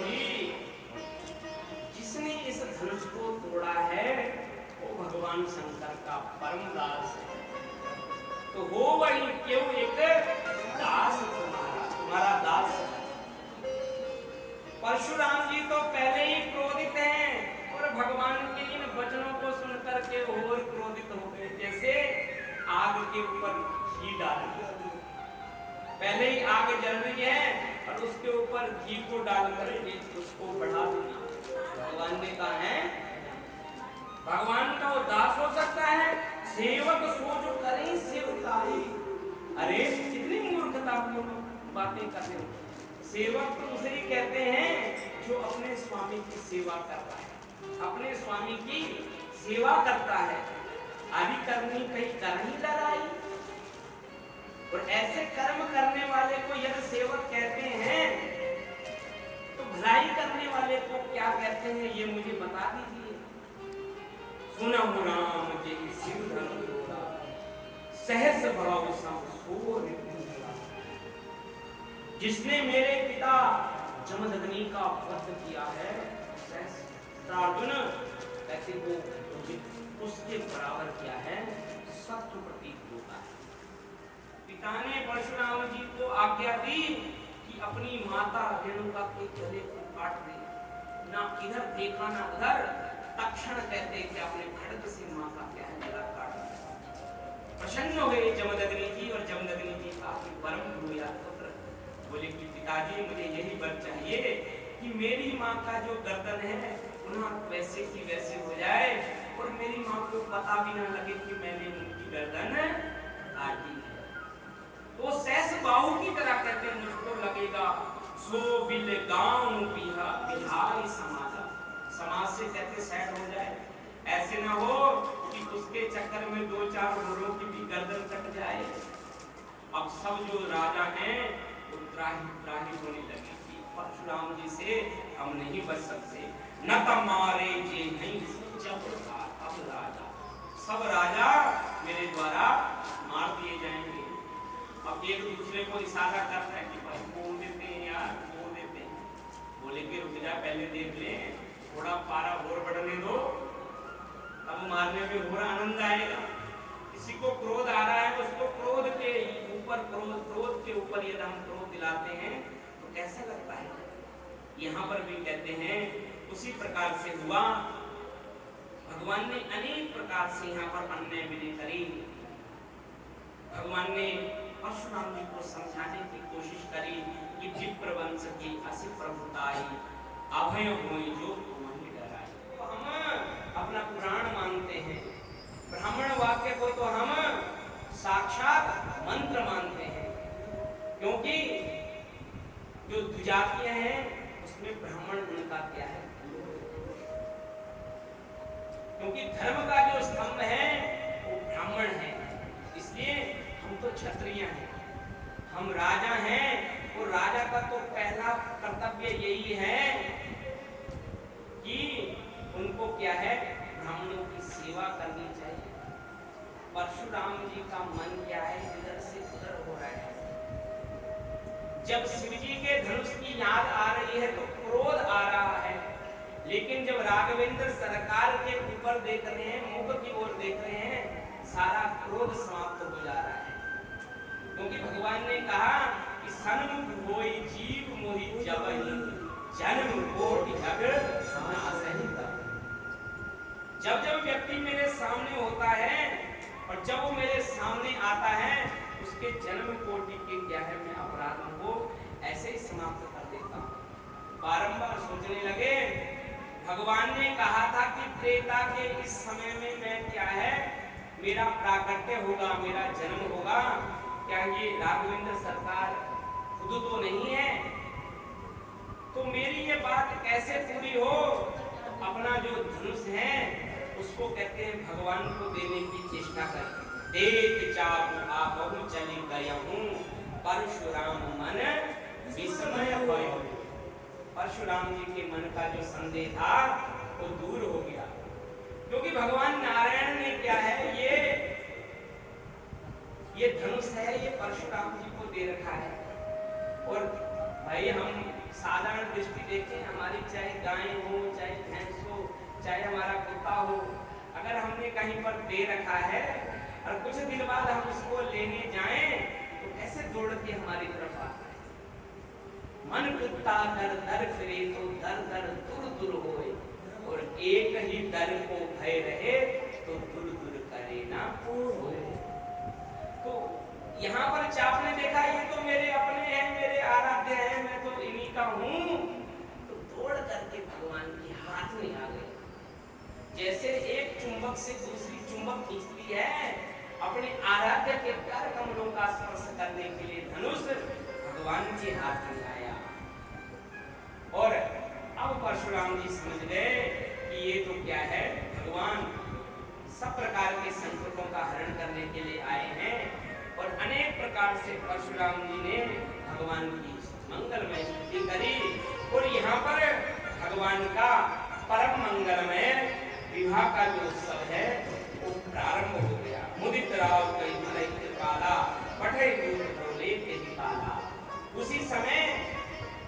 जी, जिसने इस धनुष को तोड़ा है वो भगवान शंकर का परम दास है। तो हो वही क्यों एक दास तुम्हारा दास। परशुराम जी तो पहले ही क्रोधित हैं और भगवान के इन वचनों को सुनकर के और क्रोधित हो गए, जैसे आग के ऊपर घी डाल दिया। पहले ही आग जल रही है और उसके ऊपर घी को डाल करके उसको बढ़ा देना। भगवान ने कहा है, भगवान का वो दास हो सकता है, सेवक सो जो करे सेवकाई। अरे कितनी मूर्खतापूर्ण बातें करते हो। सेवक तो उसे ही कहते हैं जो अपने स्वामी की सेवा करता है, अपने स्वामी की सेवा करता है। आदि करनी कहीं कर ही लगाई। और ऐसे कर्म करने वाले को यदि सेवक कहते हैं तो भलाई करने वाले को क्या कहते हैं, ये मुझे बता दीजिए। सुनहु राम जी शिव धनु तोड़ा, सहस भाव सम सोर निपुण। जिसने मेरे पिता जमदग्नि का वध किया है, अर्जुन कहते वो उसके बराबर किया है, शत्रु प्रतीत होता है। पिता ने परशुराम जी को आज्ञा दी कि अपनी माता रेणुका के गले को काट दे। ना इधर देखा ना उधर, तक्षण कहते कि अपने खड्ग से मां का क्या है गला काट दिया। प्रसन्न हुए जमदग्नि जी और जमदग्नि जी का परम हुआ पुत्र बोले कि पिताजी मुझे यही वर चाहिए कि मेरी मां का जो गर्दन है पुनः वैसे की वैसे हो जाए और मेरी मां को पता भी ना लगे कि मैंने उनकी गर्दन काटी है। तो सहस बाहु की तरह कहते हैं मुझको लगेगा सो बिल गांव बिहारी समाज। समाज से कहते सेट हो जाए, ऐसे ना हो कि उसके चक्कर में 2-4 घोड़ों की भी गर्दन कट जाए। अब सब जो राजा हैं वो त्राही होने लगे कि परशुराम जी से हम नहीं बच सकते। न तमारे जे नहीं जब अब राजा, सब राजा मेरे द्वारा मार दिए जाएंगे। अब एक दूसरे को इशारा करता है कि भाई बोल देते हैं यार, बोल देते हैं। बोले कि रुक जा, पहले देख ले, थोड़ा पारा और बढ़ने दो, तब मारने में और आनंद आएगा। किसी को क्रोध आ रहा है, उसको क्रोध के ऊपर क्रोध के ऊपर यदि हम क्रोध दिलाते हैं तो कैसा लगता है। यहाँ पर भी कहते हैं उसी प्रकार से हुआ। भगवान ने अनेक प्रकार से यहाँ पर अन्याय विधि करी। भगवान ने परशुराम जी को समझाने की कोशिश करी कि विप्र वंश की असी प्रभुताई अभय होई जो तुम्हें डराई। तो हम अपना पुराण मानते हैं, ब्राह्मण वाक्य को तो हम साक्षात मंत्र मानते हैं, क्योंकि जो द्विजातियां हैं उसमें ब्राह्मण उनका क्या है, क्योंकि धर्म का जो स्तंभ है वो ब्राह्मण है। इसलिए हम तो क्षत्रिय हैं, हम राजा हैं, और राजा का तो पहला कर्तव्य यही है कि उनको क्या है, ब्राह्मणों की सेवा करनी चाहिए। परशुराम जी का मन क्या है, इधर से उधर हो रहा है। जब शिव जी के धनुष की याद आ रही है तो क्रोध आ रहा है, लेकिन जब राघवेंद्र सरकार के ऊपर देख रहे हैं, मुख की ओर देख रहे हैं, सारा क्रोध समाप्त हो जा रहा है। क्योंकि भगवान ने कहा कि सन्मुख होई जीव मोहि जबहि जन्म कोटि जग नासहि तब। जब जब व्यक्ति मेरे सामने होता है और जब वो मेरे सामने आता है, उसके जन्म कोटि के क्या है मैं अपराधों को ऐसे ही समाप्त कर देता हूँ। बारंबार सोचने लगे, भगवान ने कहा था कि त्रेता के इस समय में मैं क्या है मेरा प्राकट्य होगा, मेरा जन्म होगा। क्या ये राघवेंद्र सरकार खुद तो नहीं है, तो मेरी ये बात कैसे पूरी हो। अपना जो धनुष है उसको कहते हैं भगवान को देने की चेष्टा करें। देख चाहूं आपहु चली गयहूं परशुराम मन विस्मय भयो। परशुराम जी के मन का जो संदेह था वो दूर हो गया, क्योंकि भगवान नारायण ने क्या है ये धनुष है, ये परशुराम जी को दे रखा है। और भाई हम साधारण दृष्टि देखें, हमारी चाहे गाय हो, चाहे भैंस हो, चाहे हमारा कुत्ता हो, अगर हमने कहीं पर दे रखा है और कुछ दिन बाद हम उसको लेने जाएं तो कैसे दौड़ के हमारी तरफ आता है। मन कुत्ता दर दर फिरे तो दर दर दूर दूर होए, और एक ही दर को भय रहे तो दूर दूर करे ना होए। तो यहाँ पर चाप ने देखा ये तो मेरे अपने हैं, मेरे आराध्य हैं, मैं तो इन्हीं का हूँ, तो दौड़ करके भगवान के हाथ में आ गए। जैसे एक चुंबक से दूसरी चुंबक खींचती है, अपने आराध्य के प्यार कमलों का स्पर्श करने के लिए धनुष भगवान जी हाथ में आया। और अब परशुराम जी समझ गए कि ये तो क्या है, भगवान सब प्रकार के संकटों का हरण करने के लिए आए हैं। और अनेक प्रकार से परशुराम जी ने भगवान की मंगलमय स्तुति करी। और यहाँ पर भगवान का परम मंगलमय विवाह का जो उत्सव है वो प्रारंभ हो गया। मुदित राव कई भले कृपाला, पठे दूत बोले तेरी काला। उसी समय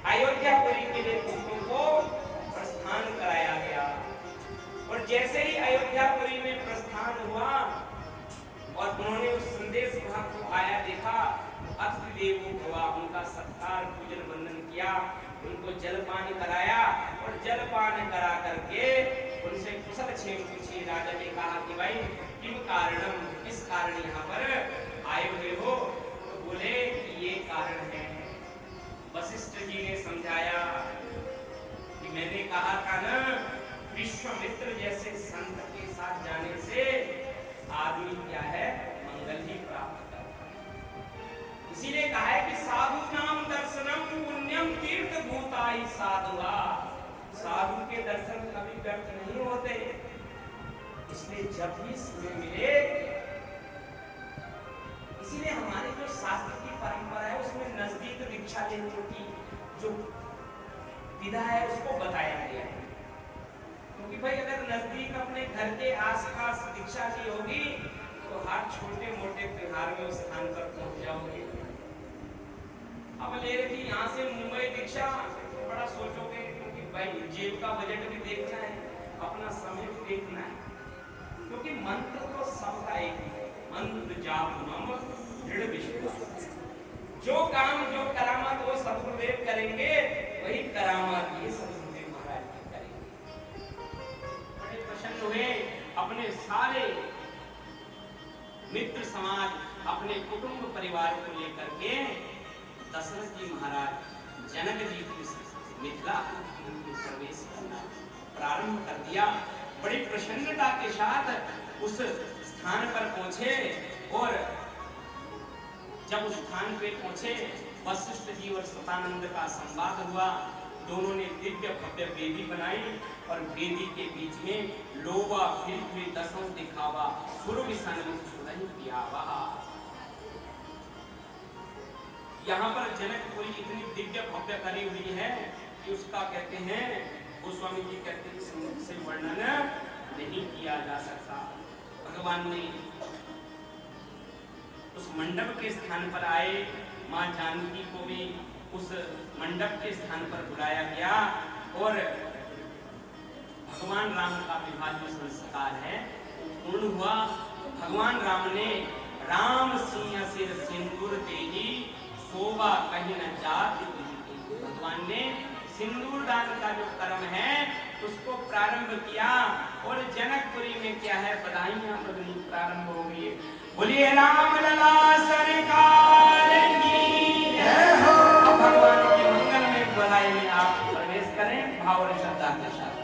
अयोध्यापुरी के लिए पुत्रों को प्रस्थान कराया गया। और जैसे ही अयोध्यापुरी में प्रस्थान हुआ और उन्होंने उस संदेश भाग को आया देखा, अतिथि देवो भवा, उनका सत्कार पूजन वंदन किया, उनको जलपान कराया। और जलपान करा करके उनसे कुशल क्षेम पूछी। राजा ने कहा कि भाई किम कारणम, किस कारण यहाँ पर आए हुए हो? तो बोले कि ये कारण है। वशिष्ठ जी ने समझाया कि मैंने कहा था ना, विश्वामित्र जैसे संत के साथ जाने से आदमी क्या है, मंगल ही प्राप्त करता है। इसीलिए कहा है कि साधु नाम दर्शनम पुण्यम तीर्थ भूताई साधुआ। साधु के दर्शन कभी व्यर्थ नहीं होते। इसलिए जब भी समय मिले, इसीलिए हमारे जो शास्त्र की परंपरा है उसमें नजदीक दीक्षा लेने की जो विधा है उसको बताया गया है। क्योंकि भाई अगर नजदीक अपने घर के आसपास दीक्षा ली होगी तो हर छोटे मोटे त्योहार में उस स्थान पर पहुंच जाओगे। अब ले रही थी यहाँ से मुंबई दीक्षा, तो बड़ा सोचोगे, क्योंकि भाई जेब का बजट भी देखना है, अपना समय भी देखना है। क्योंकि मंत्र तो सबका एक ही है, मंत्र जाप मम दृढ़ विश्वास। जो काम जो करामात वो सतगुरुदेव करेंगे, वही करामात ये सतगुरुदेव महाराज जी करेंगे। बड़े प्रसन्न हुए, अपने सारे मित्र समाज, अपने कुटुंब परिवार को लेकर के दशरथ जी महाराज जनक जी की मिथिला में प्रवेश करना प्रारंभ कर दिया। बड़ी प्रसन्नता के साथ उस स्थान पर पहुंचे। और जब उस स्थान पे पहुंचे, वशिष्ठ जी और सतानंद का संवाद हुआ। दोनों ने दिव्य भव्य वेदी बनाई और वेदी के बीच में लोवा फिर दसों दिखावा सुरभि सन्मुख सुरहि पियावा। यहाँ पर जनकपुरी इतनी दिव्य भव्य करी हुई है कि उसका कहते हैं, गोस्वामी जी कहते हैं से वर्णन नहीं किया जा सकता। भगवान ने उस मंडप के स्थान पर आए, मां जानकी को भी उस मंडप के स्थान पर बुलाया गया। और भगवान राम का विवाह जो संस्कार है पूर्ण हुआ। भगवान राम ने राम सिंह सिर सिंदूर देही शोभा कहीं न जाति। भगवान ने सिंदूर दान का जो कर्म है उसको प्रारंभ किया। और जनकपुरी में क्या है, बधाइयां बदनी प्रारंभ हो गई। बोलिए राम लला सरकार की जय हो। अब भगवान के मंगल में बधाई में आप प्रवेश करें भाव और श्रद्धा के साथ।